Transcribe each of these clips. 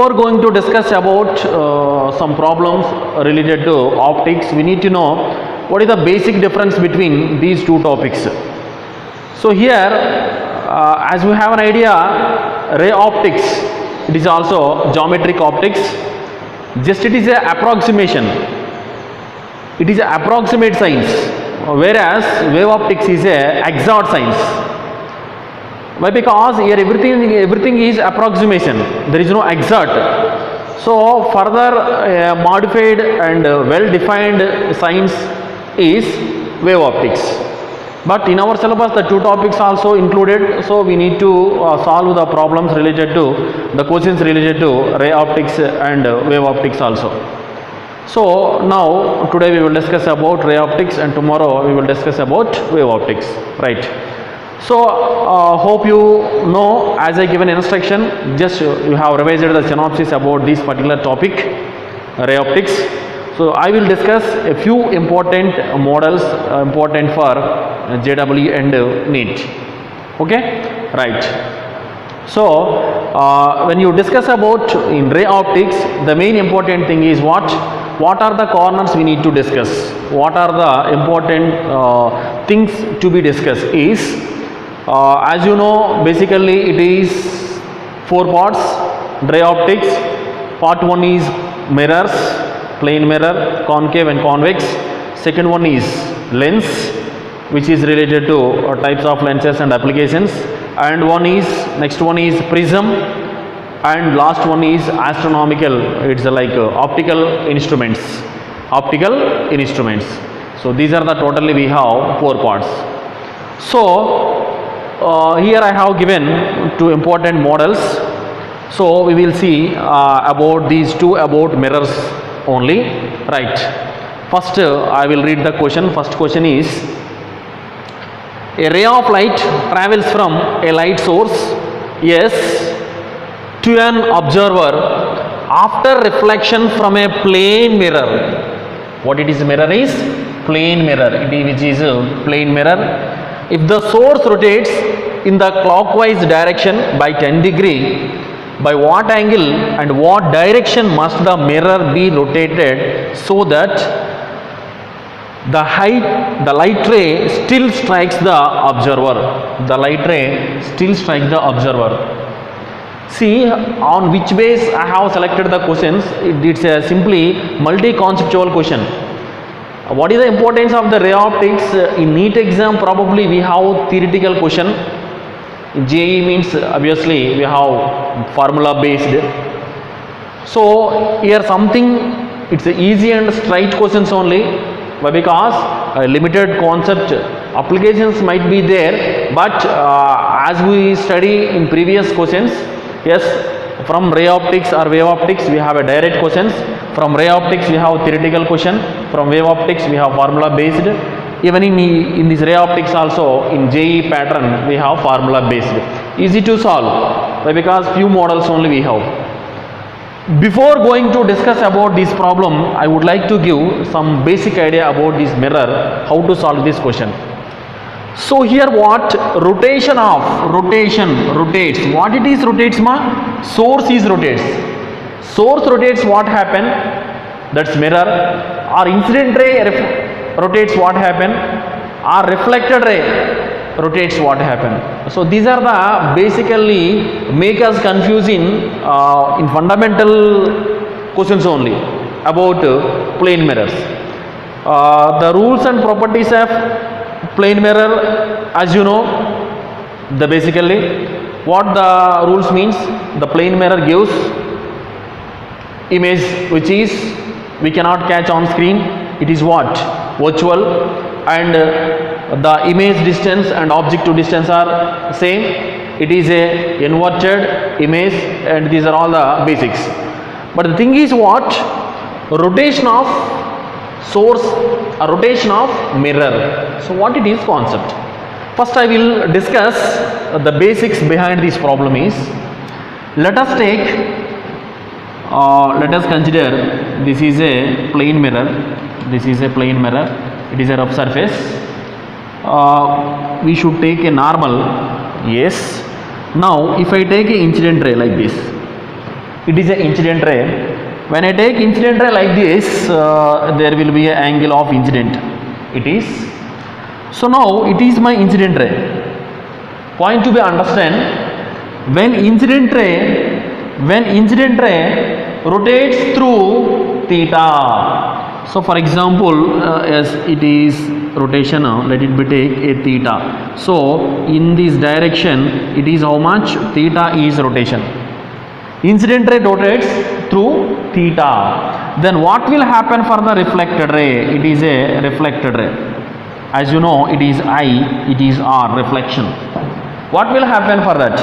Before going to discuss about some problems related to optics, we need to know what is the basic difference between these two topics. So here, as we have an idea, ray optics, it is also geometric optics. Just it is a approximation. It is a approximate science, whereas wave optics is a exact science. Why? Because here everything is approximation. There is no exact. So further modified and well-defined science is wave optics. But in our syllabus, the two topics also included. So we need to solve the problems related to the questions related to ray optics and wave optics also. So now today we will discuss about ray optics, and tomorrow we will discuss about wave optics. Right. So hope you know, as I given instruction, just you have revised the synopsis about this particular topic, ray optics. So I will discuss a few important models important for JEE and NEET. Okay, right. So when you discuss about in ray optics, the main important thing is what are the corners we need to discuss, what are the important things to be discussed is, as you know, basically it is 4 parts, ray optics. Part 1 is mirrors, plane mirror, concave and convex. Second one is lens, which is related to types of lenses and applications. And next one is prism, and last one is astronomical. It's like optical instruments. So these are the totally we have 4 parts. So here I have given 2 important models. So we will see about these 2 about mirrors only. Right. First I will read the question. First question is: a ray of light travels from a light source S to an observer after reflection from a plane mirror. What it is? Mirror is plane mirror. Which is a plane mirror. If the source rotates in the clockwise direction by 10 degree, by what angle and what direction must the mirror be rotated so that the light ray still strikes the observer? The light ray still strikes the observer. See on which base I have selected the questions. It's a simply multi-conceptual question. What is the importance of the ray optics? In NEET exam probably we have theoretical question. In JEE means obviously we have formula based. So here something, it's easy and straight questions only. Why? Because limited concept applications might be there, but as we study in previous questions, yes, from ray optics or wave optics we have a direct questions. From ray optics we have theoretical question. From wave optics we have formula based. Even in this ray optics also in JEE pattern we have formula based. Easy to solve. Why? Because few models only we have. Before going to discuss about this problem, I would like to give some basic idea about this mirror, how to solve this question. So here what? Rotates. What it is rotates ma? Source is rotates. Source rotates, what happen? That's mirror. Or incident ray rotates, what happen? Or reflected ray rotates, what happen? So these are the basically make us confusing in fundamental questions only about plane mirrors. The rules and properties of plane mirror, as you know, the basically what the rules means, the plane mirror gives image which is we cannot catch on screen. It is what? Virtual, and the image distance and object to distance are same. It is a inverted image, and these are all the basics. But the thing is what? Rotation of source, a rotation of mirror. So what it is concept? First I will discuss the basics behind this problem is, let us consider this is a plane mirror. It is a rough surface. We should take a normal. Yes. Now if I take a incident ray like this, it is an incident ray. When I take incident ray like this, there will be an angle of incident. It is. So now it is my incident ray. Point to be understand, when incident ray rotates through theta. So for example, as it is rotation, let it be take a theta. So in this direction, it is how much? Theta is rotation. Incident ray rotates through theta. Then what will happen for the reflected ray? It is a reflected ray. As you know, it is I, it is R, reflection. What will happen for that?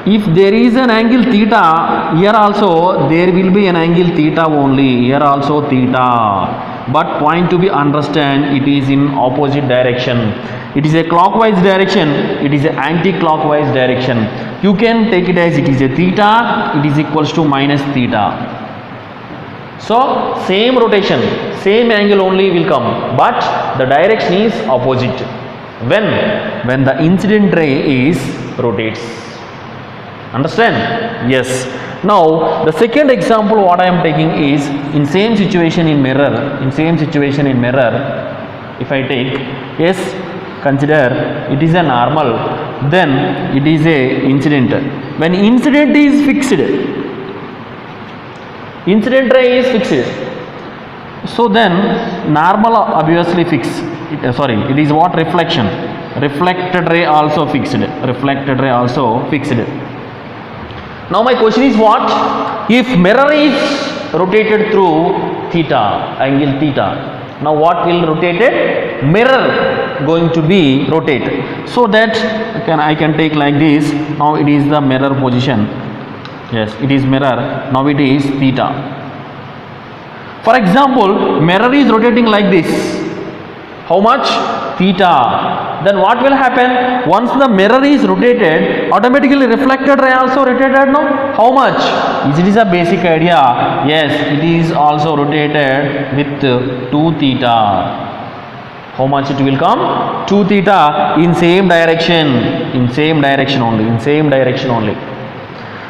If there is an angle theta, here also there will be an angle theta only, here also theta. But point to be understand, it is in opposite direction. It is a clockwise direction, it is an anti-clockwise direction. You can take it as it is a theta, it is equals to minus theta. So same rotation, same angle only will come, but the direction is opposite. When the incident ray is rotates. Understand? Yes. Now the second example what I am taking is in same situation in mirror. If I take, yes, consider it is a normal, then it is a incident. When incident is fixed, incident ray is fixed, so then normal obviously fixed. It is what? Reflection. Reflected ray also fixed. Now my question is what? If mirror is rotated through theta, angle theta, now what will rotated? Mirror going to be rotated. So that I can take like this. Now it is the mirror position. Yes, it is mirror. Now it is theta. For example, mirror is rotating like this. How much? Theta. Then what will happen? Once the mirror is rotated, automatically reflected ray also rotated. No? How much? It is a basic idea. Yes, it is also rotated with 2 theta. How much it will come? 2 theta in same direction. Only.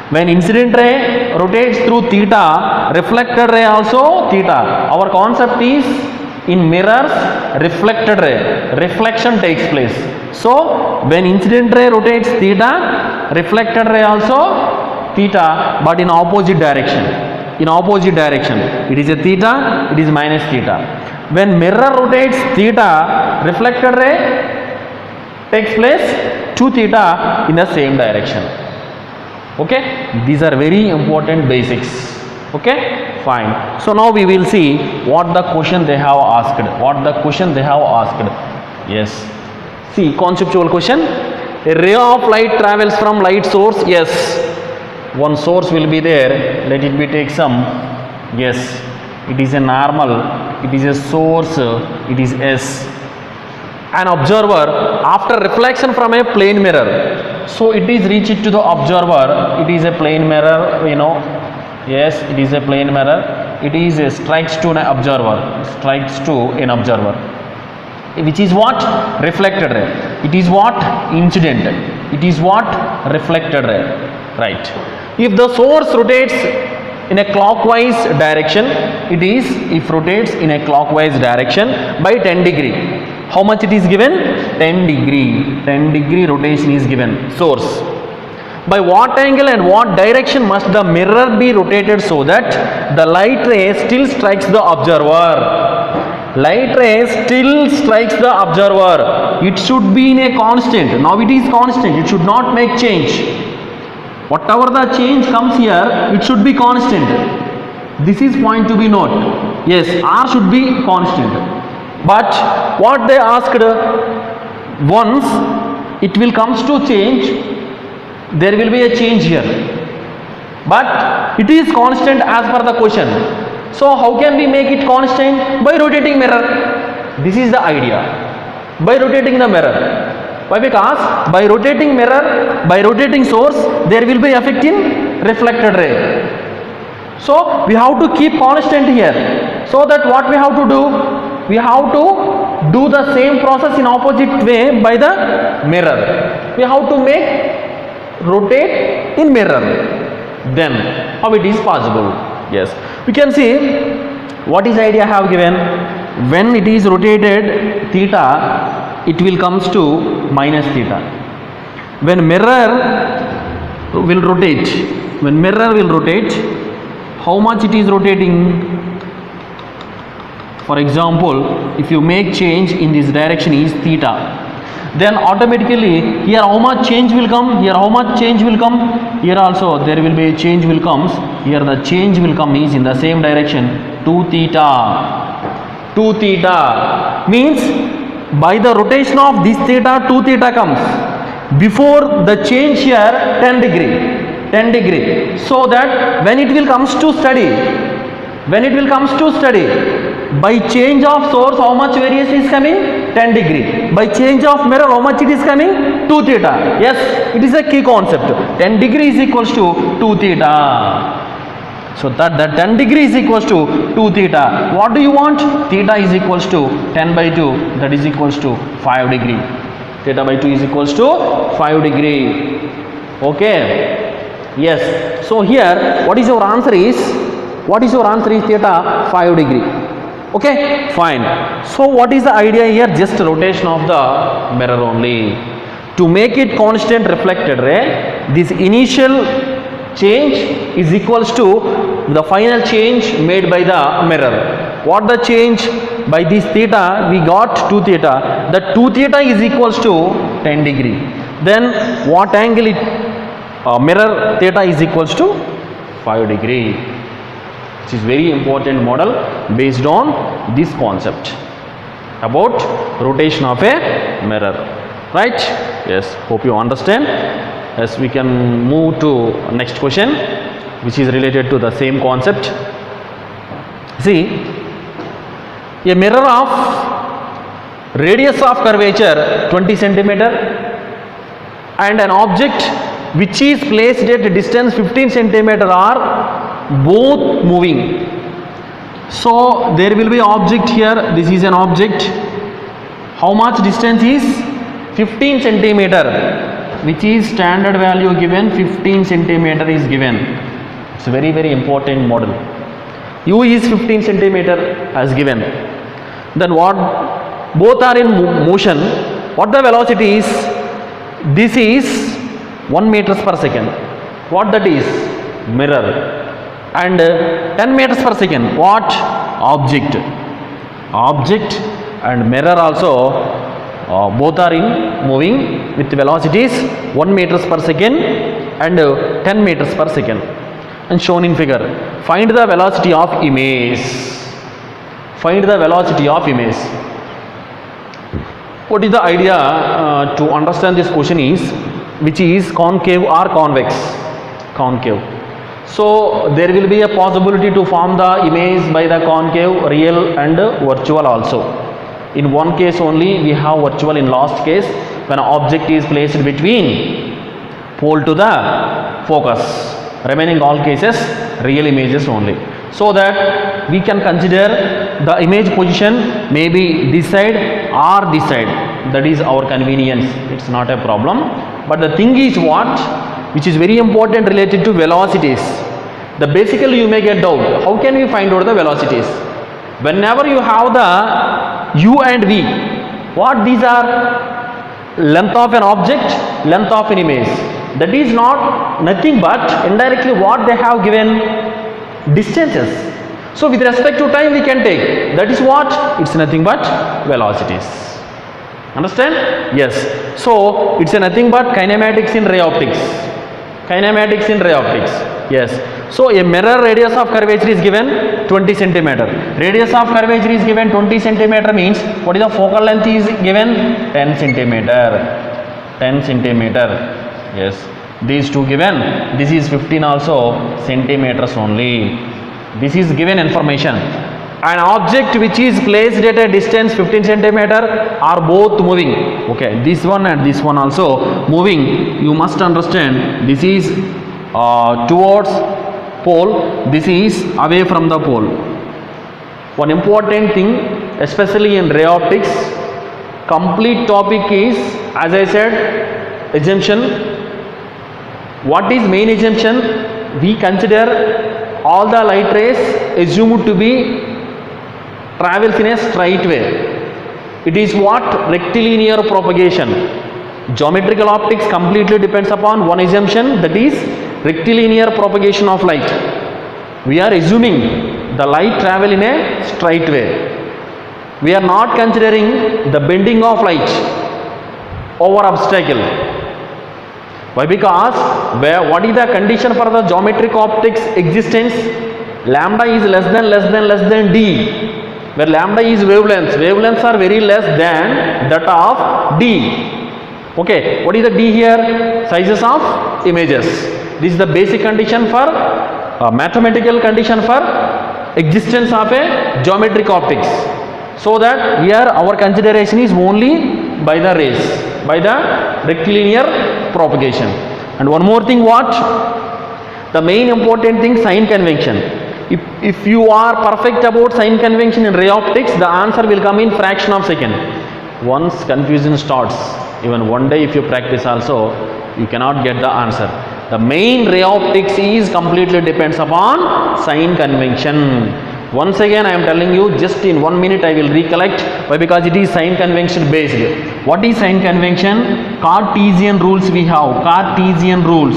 When incident ray rotates through theta, reflected ray also theta. Our concept is in mirrors, reflected ray, reflection takes place. So when incident ray rotates theta, reflected ray also theta, but in opposite direction. It is a theta, it is minus theta. When mirror rotates theta, reflected ray takes place 2 theta in the same direction. Okay, these are very important basics. Okay, fine. So now we will see what the question they have asked. Yes, see, conceptual question. A ray of light travels from light source. Yes, one source will be there. Let it be take some. Yes, it is a normal, it is a source, it is S. An observer, after reflection from a plane mirror, so it is reached to the observer. It is a plane mirror, you know. Yes, it is a plane mirror. It is strikes to an observer. Which is what? Reflected ray. It is what? Incident. It is what? Reflected ray. Right. If the source rotates in a clockwise direction, if rotates in a clockwise direction by 10 degree. How much it is given? 10 degree. 10 degree rotation is given. Source. By what angle and what direction must the mirror be rotated so that the light ray still strikes the observer? It should be in a constant. Now it is constant. It should not make change. Whatever the change comes here, it should be constant. This is point to be note. Yes, R should be constant. But what they asked, once it will comes to change, there will be a change here, but it is constant as per the question. So how can we make it constant? By rotating mirror. This is the idea. By rotating the mirror. Why? Because by rotating mirror, by rotating source, there will be effect in reflected ray. So we have to keep constant here. So that what we have to do? We have to do the same process in opposite way by the mirror. We have to make rotate in mirror. then how it is possible? Yes, we can see what is idea I have given. When it is rotated theta, it will comes to minus theta. When mirror will rotate, how much it is rotating? For example, if you make change in this direction is theta, then automatically here how much change will come? Here how much change will come? Here also there will be a change will comes. Here the change will come is in the same direction, 2 theta. 2 theta means by the rotation of this theta, 2 theta comes. Before the change here 10 degree. So that when it will comes to study, by change of source how much variation is coming? 10 degree. By change of mirror how much it is coming? 2 theta. Yes, it is a key concept. 10 degree is equals to 2 theta. So that 10 degree is equals to 2 theta. What do you want? Theta is equals to 10 by 2, that is equals to 5 degree. Theta by 2 is equals to 5 degree. Okay. Yes. So here what is your answer is? Theta 5 degree. Okay, fine. So what is the idea here? Just rotation of the mirror only. To make it constant reflected ray, this initial change is equals to the final change made by the mirror. What the change by this theta? We got 2 theta. The 2 theta is equals to 10 degree. Then what angle it? Mirror theta is equals to 5 degree. Which is very important model based on this concept about rotation of a mirror, right? Yes, hope you understand. Yes, we can move to next question, which is related to the same concept. See, a mirror of radius of curvature 20 centimeter and an object which is placed at a distance 15 centimeter are both moving. So there will be object here. This is an object. How much distance is? 15 centimeter, which is standard value given. 15 centimeter is given. It's a very important model. U is 15 centimeter as given. Then what? Both are in motion. What the velocity is? This is 1 meters per second. What that is? Mirror. And 10 meters per second. What? Object and mirror also both are in moving with velocities 1 meters per second and 10 meters per second, and shown in figure. Find the velocity of image. What is the idea to understand this question is, which is concave or convex? Concave. So there will be a possibility to form the image by the concave, real and virtual also. In one case only we have virtual, in last case when an object is placed between pole to the focus. Remaining all cases real images only. So that we can consider the image position maybe this side or this side. That is our convenience. It's not a problem. But the thing is what? Which is very important related to velocities. The basically you may get doubt, how can we find out the velocities? Whenever you have the u and v, what these are? Length of an object, length of an image. That is not nothing but indirectly what they have given? Distances. So with respect to time we can take, that is what? It's nothing but velocities. Understand? Yes. So it's nothing but kinematics in ray optics. Yes. So a mirror radius of curvature is given 20 centimeter. Radius of curvature is given 20 centimeter means what is the focal length is given? 10 centimeter. Yes. These two given. This is 15 also centimeters only. This is given information. An object which is placed at a distance 15 centimeter are both moving. Okay, this one and this one also moving. You must understand, this is towards pole, this is away from the pole. One important thing, especially in ray optics, complete topic is, as I said, assumption. What is main assumption? we consider all the light rays assumed to be travels in a straight way. It is what? Rectilinear propagation. Geometrical optics completely depends upon one assumption, that is rectilinear propagation of light. We are assuming the light travel in a straight way. We are not considering the bending of light over obstacle. Why? Because what is the condition for the geometric optics existence? Lambda is less than d, where lambda is wavelengths. Wavelengths are very less than that of d. Okay, what is the d here? Sizes of images. This is the basic condition for mathematical condition for existence of a geometric optics. So that here our consideration is only by the rays, by the rectilinear propagation. And one more thing, what? The main important thing, sign convention. If you are perfect about sign convention in ray optics, the answer will come in fraction of second. Once confusion starts, even one day if you practice also, you cannot get the answer. The main ray optics is completely depends upon sign convention. Once again I am telling you, just in 1 minute I will recollect. Why? Because it is sign convention based. What is sign convention? Cartesian rules we have. Cartesian rules.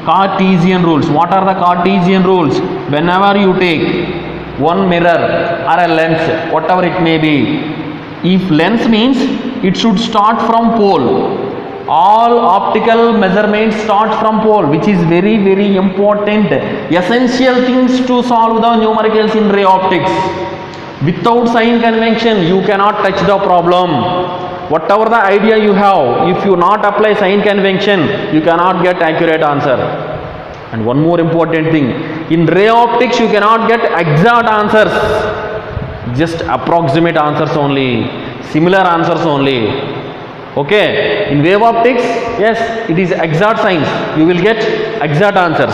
Cartesian rules. What are the Cartesian rules? Whenever you take one mirror or a lens, whatever it may be, if lens means it should start from pole. All optical measurements start from pole, which is very important. Essential things to solve the numericals in ray optics. Without sign convention, you cannot touch the problem. Whatever the idea you have, if you not apply sign convention, you cannot get accurate answer. And one more important thing, in ray optics you cannot get exact answers, just approximate answers only, similar answers only. Okay, in wave optics, yes, it is exact signs, you will get exact answers.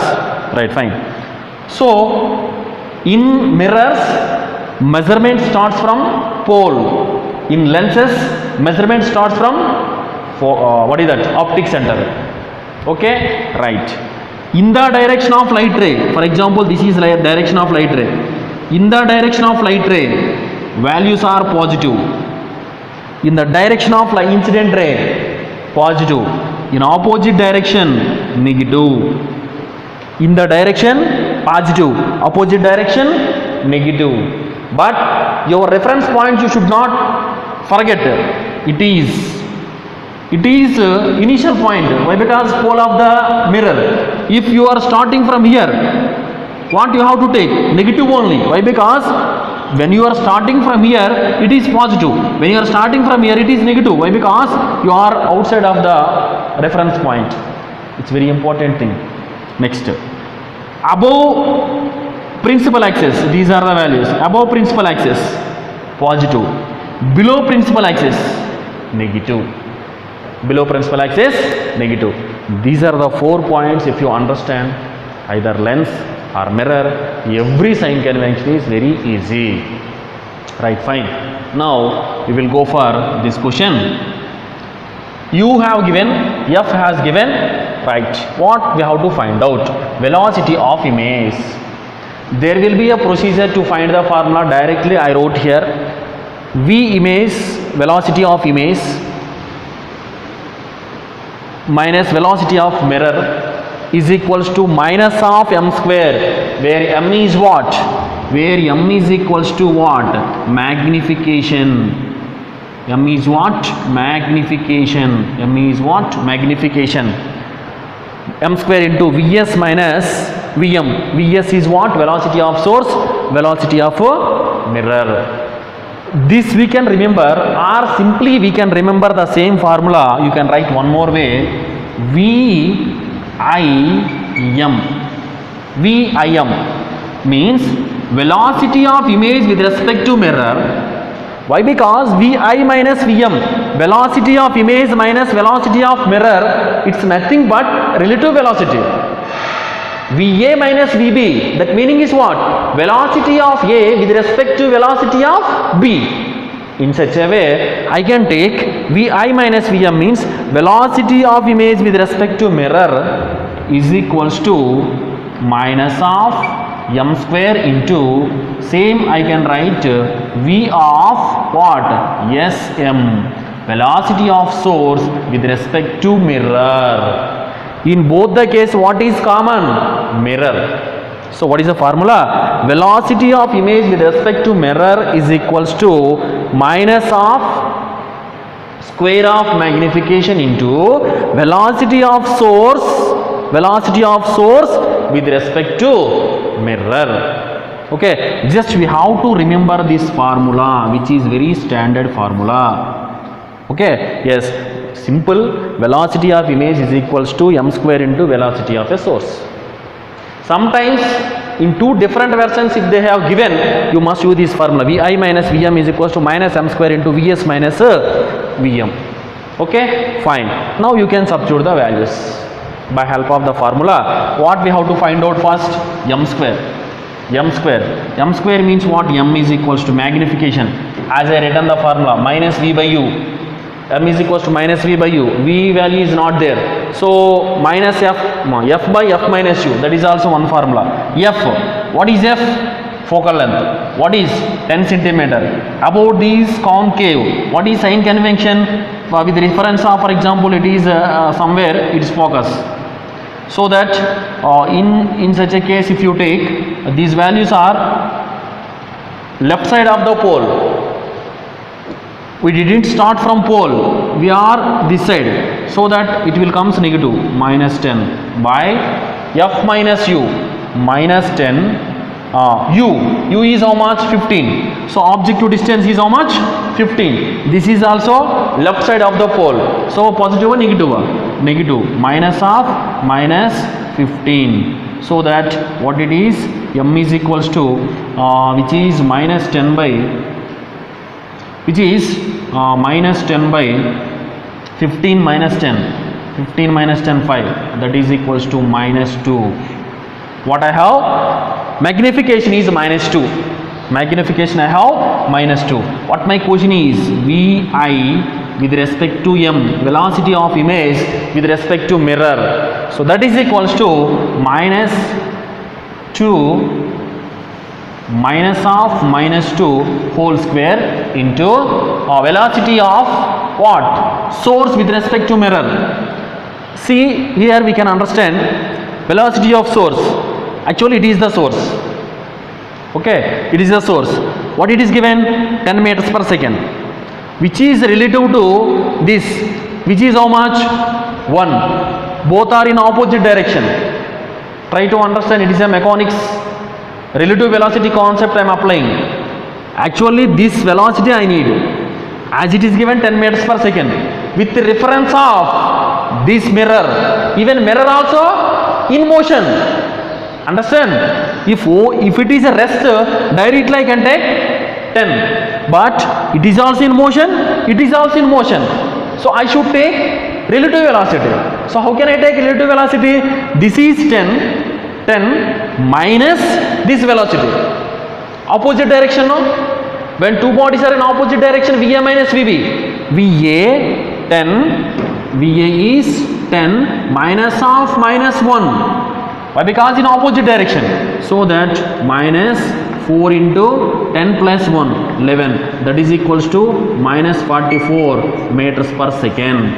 Right, fine. So in mirrors, measurement starts from pole. In lenses, measurement starts from what is that? Optic center. Okay, right. In the direction of light ray, for example, this is direction of light ray. In the direction of light ray, values are positive. In the direction of incident ray, positive. In opposite direction, negative. In the direction, positive. Opposite direction, negative. But your reference point you should not forget. It is initial point. Why? Because pole of the mirror. If you are starting from here, what you have to take? Negative only. Why? Because when you are starting from here, it is positive. When you are starting from here, it is negative. Why? Because you are outside of the reference point. It's very important thing. Next, above principal axis, these are the values. Above principal axis, positive. Below principal axis, negative. Below principal axis, negative. These are the 4 points. If you understand either lens or mirror, every sign convention is very easy. Right, fine. Now we will go for this question. You have given, F has given, right. What we have to find out? Velocity of image. There will be a procedure to find the formula directly. I wrote here. V image, velocity of image, minus velocity of mirror is equals to minus of m square, where m is what? Where m is equals to what? Magnification. M is what? Magnification. M is what? Magnification. M square into Vs minus Vm. Vs is what? Velocity of source, velocity of mirror. This we can remember, or simply we can remember the same formula. You can write one more way. Vim. Vim means velocity of image with respect to mirror. Why? Because Vi minus Vm, velocity of image minus velocity of mirror, it's nothing but relative velocity. Va minus Vb, that meaning is what? Velocity of A with respect to velocity of B. In such a way, I can take Vi minus Vm means velocity of image with respect to mirror is equals to minus of m square into same I can write v of what? Sm, velocity of source with respect to mirror. In both the case, what is common? Mirror. So what is the formula? Velocity of image with respect to mirror is equals to minus of square of magnification into velocity of source with respect to mirror. Okay, just we have to remember this formula, which is very standard formula. Okay, yes, simple. Velocity of image is equals to m square into velocity of a source. Sometimes in two different versions, if they have given, you must use this formula. Vi minus Vm is equals to minus m square into Vs minus Vm. Okay, fine. Now you can substitute the values by help of the formula. What we have to find out first? M square. M square means what? M is equals to magnification. As I written the formula, minus V by U. M is equals to minus V by U. V value is not there. So minus F by F minus U. That is also one formula. F. What is F? Focal length. What is? 10 centimeter. About this concave. What is sign convention? With reference of, for example, it is somewhere it is focus. So that in such a case, if you take these values are left side of the pole. We didn't start from pole, we are this side, so that it will comes negative, minus 10 by F minus U, minus 10 U is how much? 15. So objective distance is how much? 15. This is also left side of the pole. So positive or negative? Negative. Minus of minus 15. So that what it is? M is equals to which is minus 10 by minus 10 by 15 minus 10. 15 minus 10 5. That is equals to minus 2. What I have? Magnification is minus 2. Magnification I have minus 2. What my question is? Vi with respect to m, velocity of image with respect to mirror. So that is equals to minus 2 minus of minus 2 whole square into velocity of what? Source with respect to mirror. See, here we can understand velocity of source. Actually, it is the source. Okay, it is the source. What it is given? 10 meters per second. Which is relative to this? Which is how much? 1. Both are in opposite direction. Try to understand. It is a mechanics relative velocity concept I am applying. Actually, this velocity I need. As it is given 10 meters per second. With the reference of this mirror. Even mirror also in motion. Understand? If it is a rest, directly I can take 10. But it is also in motion. It is also in motion. So I should take relative velocity. So how can I take relative velocity? This is 10 minus this velocity. Opposite direction, no? When two bodies are in opposite direction, VA minus VB. VA 10. VA is 10 minus of minus 1. Why? Because in opposite direction. So that minus 4 into 10 plus 1, 11. That is equals to minus 44 meters per second.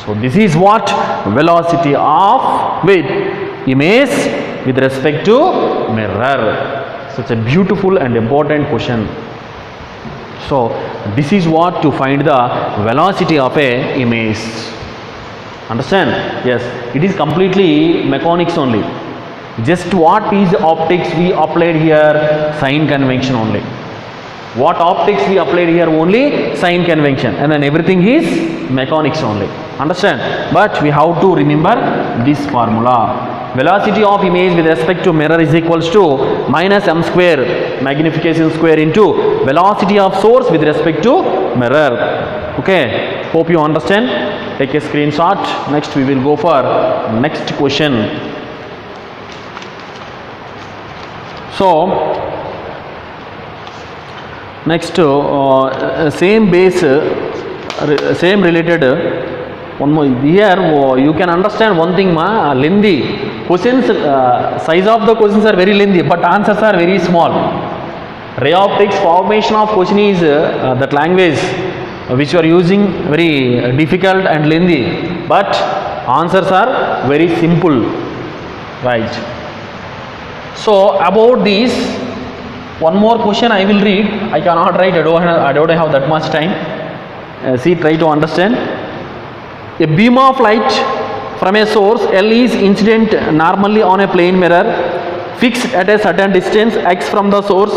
So this is what? Velocity of with image with respect to mirror. Such a beautiful and important question. So this is what to find the velocity of a image. Understand? Yes, it is completely mechanics only. Just what is optics we applied here? Sign convention only. What optics we applied here? Only sign convention, and then everything is mechanics only. Understand? But we have to remember this formula. Velocity of image with respect to mirror is equals to minus m square magnification square into velocity of source with respect to mirror. Okay, hope you understand. Take a screenshot. Next we will go for next question. So next same base, same related one more here. You can understand one thing, lengthy questions, size of the questions are very lengthy, but answers are very small. Ray optics formation of question is that language which you are using very difficult and lengthy, but answers are very simple, right? So about this, one more question I will read. I cannot write. I don't have that much time. See, try to understand. A beam of light from a source L is incident normally on a plane mirror fixed at a certain distance x from the source.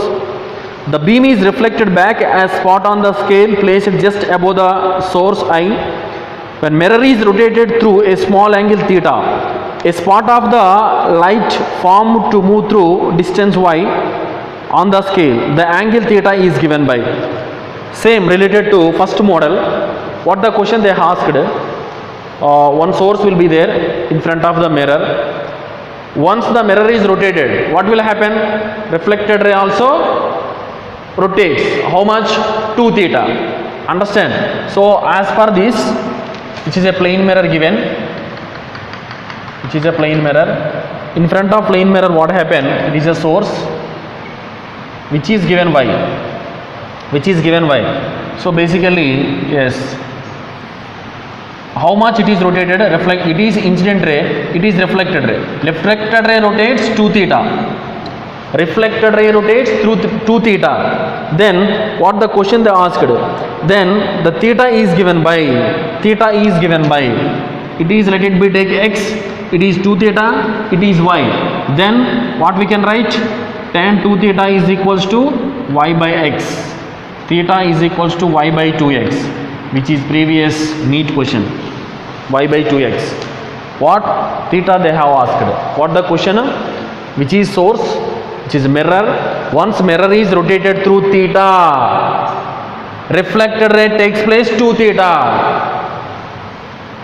The beam is reflected back as spot on the scale placed just above the source I. When mirror is rotated through a small angle theta, a spot of the light formed to move through distance y on the scale. The angle theta is given by. Same related to first model. What the question they asked? One source will be there in front of the mirror. Once the mirror is rotated, what will happen? Reflected ray also rotates. How much? 2 theta. Understand? So as per this, which is a plane mirror given, which is a plane mirror, in front of plane mirror what happen? It is a source which is given y, which is given y. So basically, yes, how much it is rotated? Reflect. It is incident ray, it is reflected ray. Reflected ray rotates 2 theta. Reflected ray rotates through 2 theta. Then what the question they asked? Then the theta is given by. Theta is given by. It is, let it be take x. It is 2 theta. It is y. Then what we can write? Tan 2 theta is equals to y by x. Theta is equals to y by 2x, which is previous NEET question. Y by 2x. What theta they have asked? What the question? Which is source, which is mirror. Once mirror is rotated through theta, reflected ray takes place 2 theta.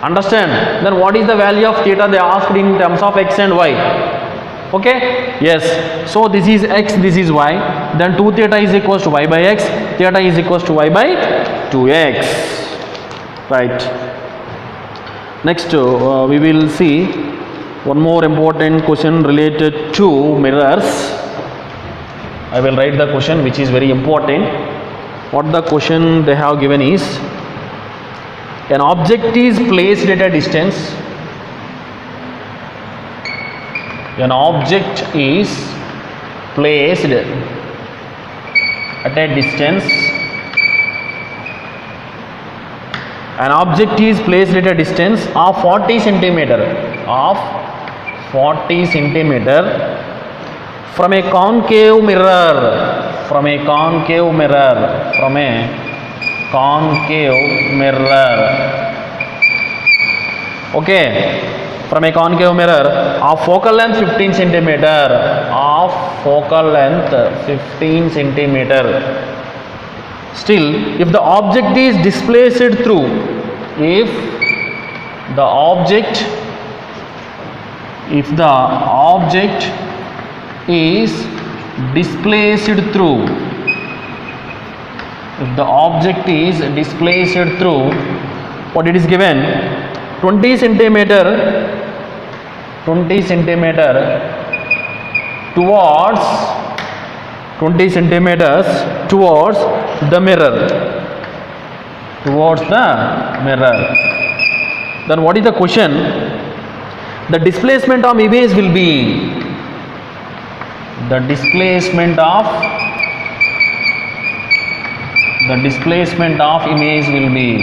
Understand? Then what is the value of theta they asked in terms of x and y? Okay? Yes. So this is x, this is y. Then 2 theta is equals to y by x. Theta is equals to y by 2x. Right. Next, we will see one more important question related to mirrors. I will write the question which is very important. What the question they have given is, an object is placed at a distance. An object is placed at a distance. An object is placed at a distance of 40 centimeter. Of 40 centimeter from a concave mirror. From a concave mirror. From a concave mirror. Okay. From a concave mirror of focal length 15 centimeter. Of focal length 15 centimeter. Still, if the object is displaced through, if the object is displaced through, if the object is displaced through, what it is given? 20 centimeter towards 20 centimeters towards the mirror. Towards the mirror. Then what is the question? The displacement of image will be, the displacement of image will be,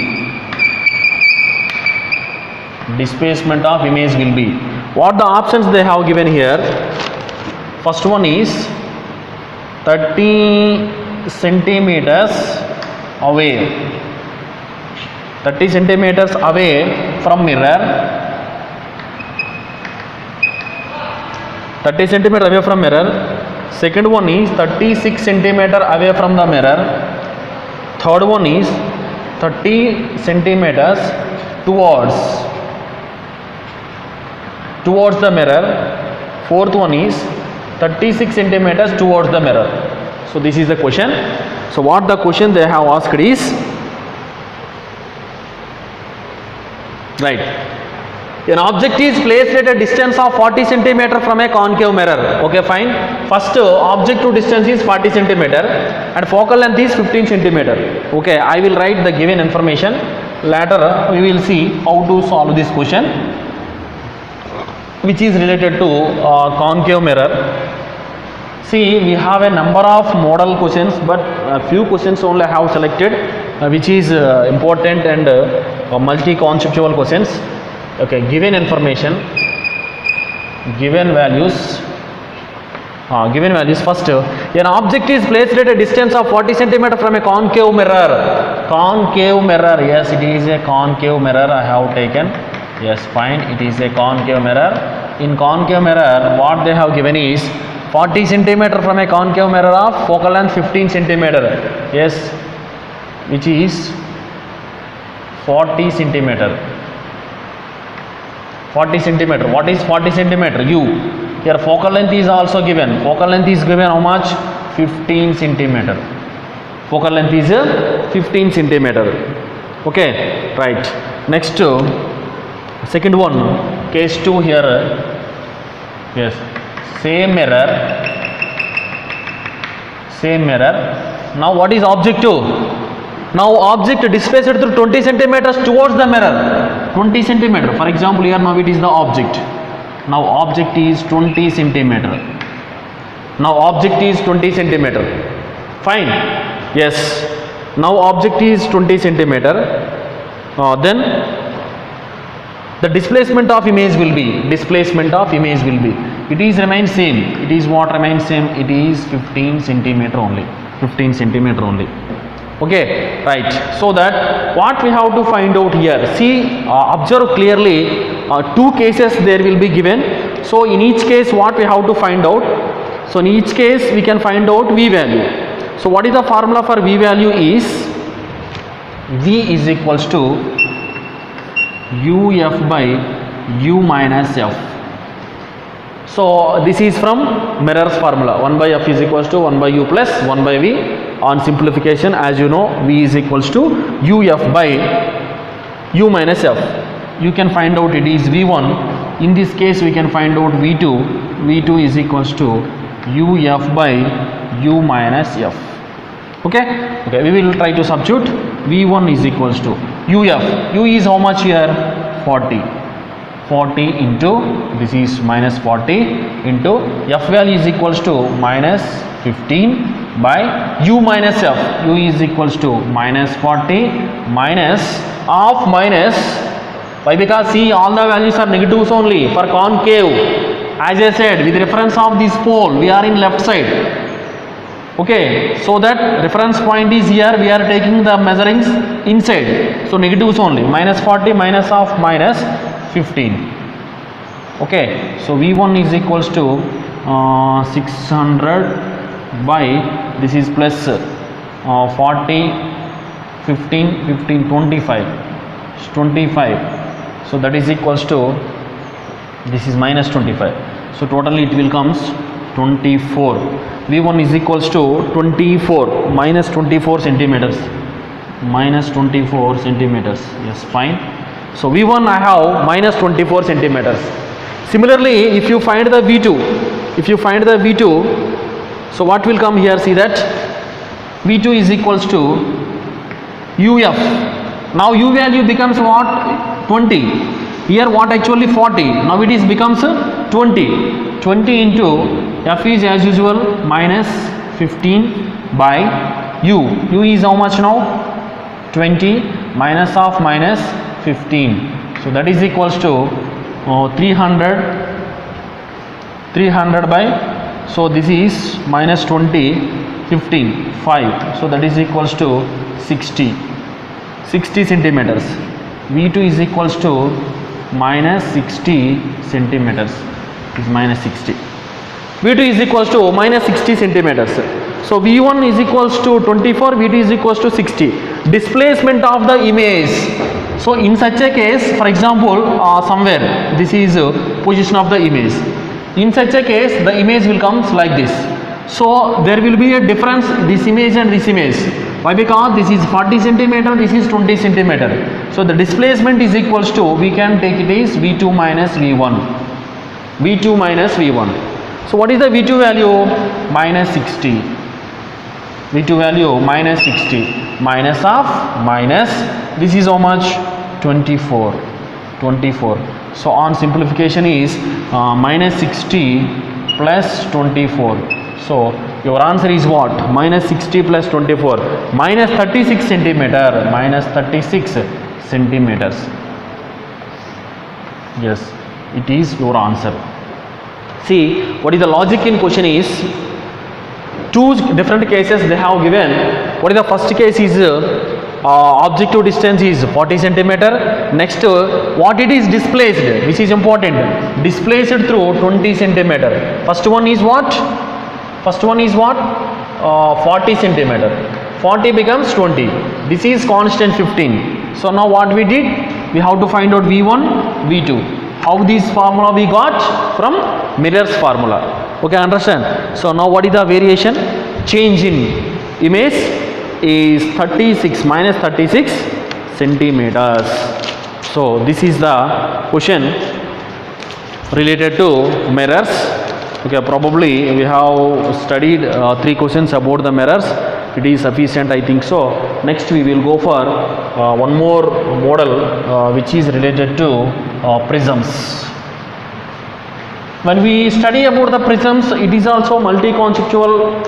displacement of image will be. What the options they have given here? First one is 30 centimeters away. 30 centimeters away from mirror. 30 centimeters away from mirror. Second one is 36 centimeters away from the mirror. Third one is 30 centimeters towards the mirror. Fourth one is 36 centimeters towards the mirror. So this is the question. So what the question they have asked is, right, An object is placed at a distance of 40 centimeter from a concave mirror. Okay, fine. First object to distance is 40 centimeter and focal length is 15 centimeter. Okay, I will write the given information. Later we will see how to solve this question, which is related to concave mirror. See, we have a number of model questions, but a few questions only I have selected, which is important and multi-conceptual questions. Okay, given information, given values. Given values first. An object is placed at a distance of 40 centimeter from a concave mirror. Concave mirror, yes, it is a concave mirror I have taken. Yes, fine, it is a concave mirror. In concave mirror, what they have given is 40 centimeter from a concave mirror of focal length 15 centimeter. Yes, which is 40 centimeter. 40 centimeter. What is 40 centimeter? U. Here focal length is also given. Focal length is given how much? 15 centimeter. Focal length is 15 centimeter. Okay, right. Next, second one, case 2 here. Yes, same mirror. Same mirror. Now what is object 2? Now object displaced through 20 centimeters towards the mirror. 20 centimeter. For example, here now it is the object. Now object is 20 centimeter. Now object is 20 centimeter. Fine. Yes. Now object is 20 centimeter. Then the displacement of image will be. Displacement of image will be. It is remains same. It is what remains same. It is 15 centimeter only. 15 centimeter only. Okay, right. So that what we have to find out here. See, observe clearly. Two cases there will be given. So in each case, what we have to find out? So in each case, we can find out V value. So what is the formula for V value is V is equals to UF by U minus F. So this is from mirror's formula. 1 by F is equals to 1 by U plus 1 by V. On simplification, as you know, V is equals to UF by U minus F. You can find out it is V1. In this case, we can find out V2. V2 is equals to UF by U minus F. Okay? Okay, we will try to substitute. V1 is equals to UF. U is how much here? 40. 40 into, this is minus 40 into F value is equals to minus 15 by U minus F. U is equals to minus 40 minus of minus. Why? Because see, all the values are negatives only for concave. As I said, with reference of this pole, we are in left side. Okay, so that reference point is here. We are taking the measurings inside. So negatives only. Minus 40 minus of minus 15. Okay, so V1 is equals to 600 by, this is plus 40, 15, 15, 25. 25. So that is equals to, this is minus 25. So totally it will comes 24. V1 is equals to 24 minus 24 centimeters. Minus 24 centimeters. Yes, fine. So V1 I have minus 24 centimeters. Similarly, if you find the V2, so what will come here? See that V2 is equals to UF. Now U value becomes what? 20. Here what actually 40. Now it is becomes 20. 20 into F is as usual minus 15 by U. U is how much now? 20 minus of minus 15. So that is equals to 300 by, so this is minus 20, 15, 5. So that is equals to 60 centimeters. V2 is equals to minus 60 centimeters. Is minus 60. V2 is equals to minus 60 centimeters. So V1 is equals to 24, V2 is equals to 60. Displacement of the image. So in such a case, for example, somewhere this is position of the image. In such a case, the image will comes like this. So there will be a difference, this image and this image. Why? Because this is 40 centimeter, this is 20 centimeter. So the displacement is equals to, we can take it is V2 minus V1. V2 minus V1. So what is the V2 value? Minus 60. V2 value minus 60. Minus of minus, this is how much? 24. 24. So on simplification is minus 60 plus 24. So your answer is what? Minus 60 plus 24. Minus 36 centimeter. Minus 36 centimeters. Yes, it is your answer. See, what is the logic in question is, two different cases they have given. What is the first case is objective distance is 40 centimeter. Next, what it is displaced, which is important, displaced through 20 centimeter. First one is what? 40 centimeter. 40 becomes 20. This is constant 15. So now what we did? We have to find out V1, V2. How this formula we got? From Miller's formula. Okay, understand? So now what is the variation? Change in image is 36, minus 36 centimeters. So this is the question related to mirrors. Okay, probably we have studied 3 questions about the mirrors. It is sufficient, I think so. Next we will go for one more model which is related to prisms. When we study about the prisms, it is also multi-conceptual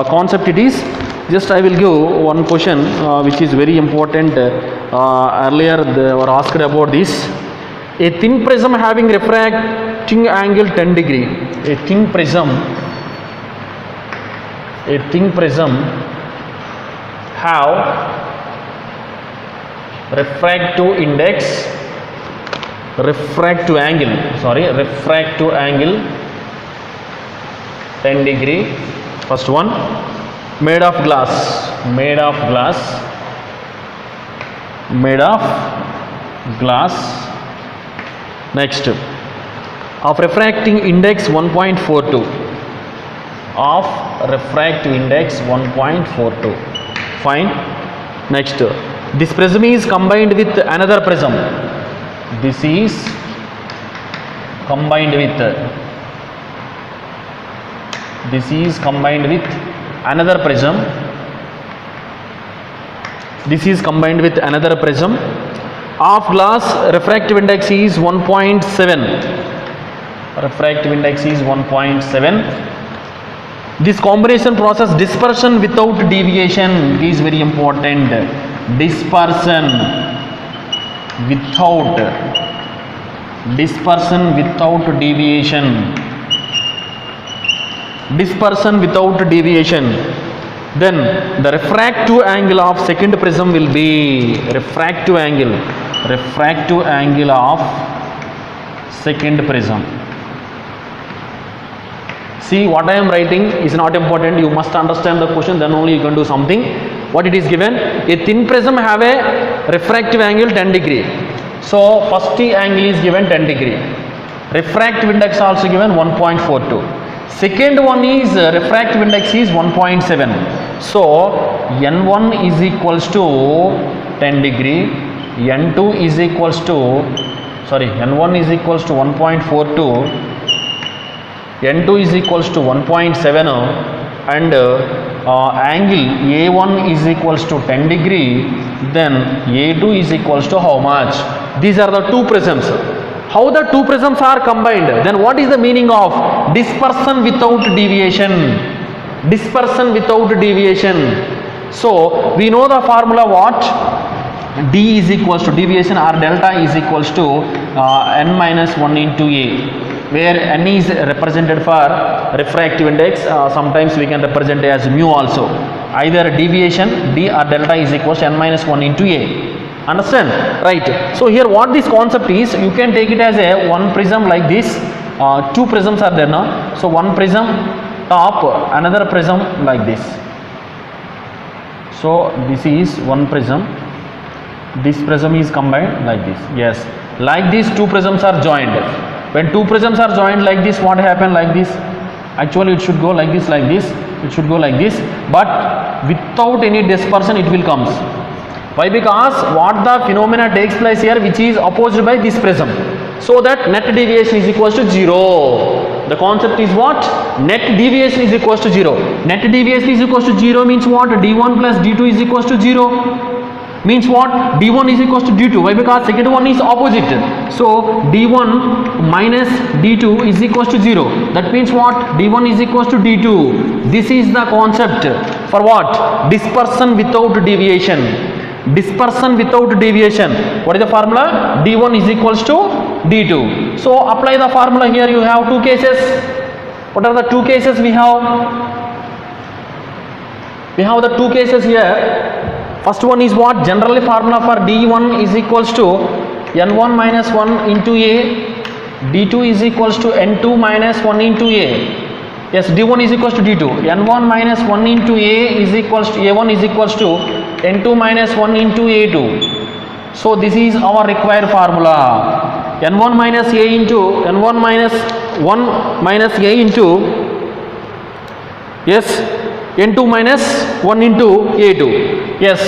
concept it is. Just I will give one question which is very important. Earlier they were asked about this. A thin prism having refracting angle 10 degree. A thin prism have refractive angle 10 degree. First one, made of glass. Next, of refracting index 1.42. Fine. Next, this prism is combined with another prism. This is combined with another prism. Of glass, refractive index is 1.7. This combination process, dispersion without deviation, is very important. Dispersion without deviation. Then the refractive angle of second prism will be refractive angle of second prism. See, what I am writing is not important. You must understand the question, then only you can do something. What it is given? A thin prism have a refractive angle 10 degree. So first angle is given 10 degree. Refractive index also given 1.42. Second one is refractive index is 1.7. So N1 is equals to 10 degree. N1 is equals to 1.42. N2 is equals to 1.7 and angle A1 is equals to 10 degree, then A2 is equals to how much? These are the two prisms. How the two prisms are combined? Then what is the meaning of dispersion without deviation? So we know the formula what? D is equals to deviation or delta is equals to n minus 1 into A, where n is represented for refractive index. Sometimes we can represent as mu also. Either deviation D or delta is equals to n minus 1 into A. Understand? Right. So here what this concept is, you can take it as a one prism like this. Two prisms are there now. So one prism top, another prism like this. So this is one prism. This prism is combined like this. Yes. Like these two prisms are joined. When two prisms are joined like this, what happen like this? Actually it should go like this, it should go like this, but without any dispersion it will comes. Why? Because what the phenomena takes place here, which is opposed by this prism, so that net deviation is equals to 0. The concept is what? Net deviation is equals to 0. Net deviation is equals to 0 means what? d1 plus d2 is equals to 0. Means what? d1 is equals to d2. Why? Because second one is opposite. So d1 minus d2 is equals to 0. That means what? d1 is equals to d2. This is the concept for what? Dispersion without deviation. Dispersion without deviation. What is the formula? d1 is equals to d2. So apply the formula here. You have two cases. What are the two cases we have? We have the two cases here. First one is what? Generally formula for d1 is equals to n1 minus 1 into a, d2 is equals to n2 minus 1 into a. Yes, d1 is equals to d2. n1 minus 1 into a is equals to a1 is equals to n2 minus 1 into a2. So this is our required formula. n1 minus a into n1 minus 1 minus a into, yes, n2 minus 1 into a2. Yes,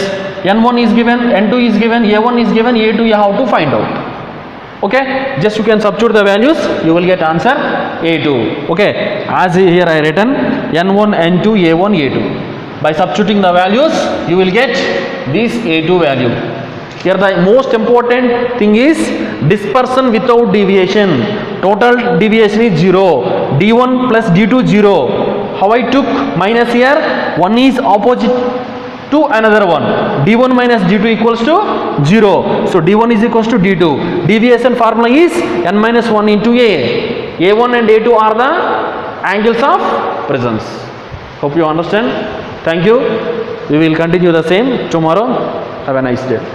n1 is given, n2 is given, a1 is given, a2 you have to find out. Okay, just you can substitute the values, you will get answer a2. Okay, as here I written n1, n2, a1, a2. By substituting the values, you will get this a2 value. Here the most important thing is dispersion without deviation. Total deviation is 0. d1 plus d2 0. How I took minus here? One is opposite to another one. d1 minus d2 equals to 0. So d1 is equals to d2. Deviation formula is n minus 1 into a. a1 and a2 are the angles of prisms. Hope you understand. Thank you. We will continue the same tomorrow. Have a nice day.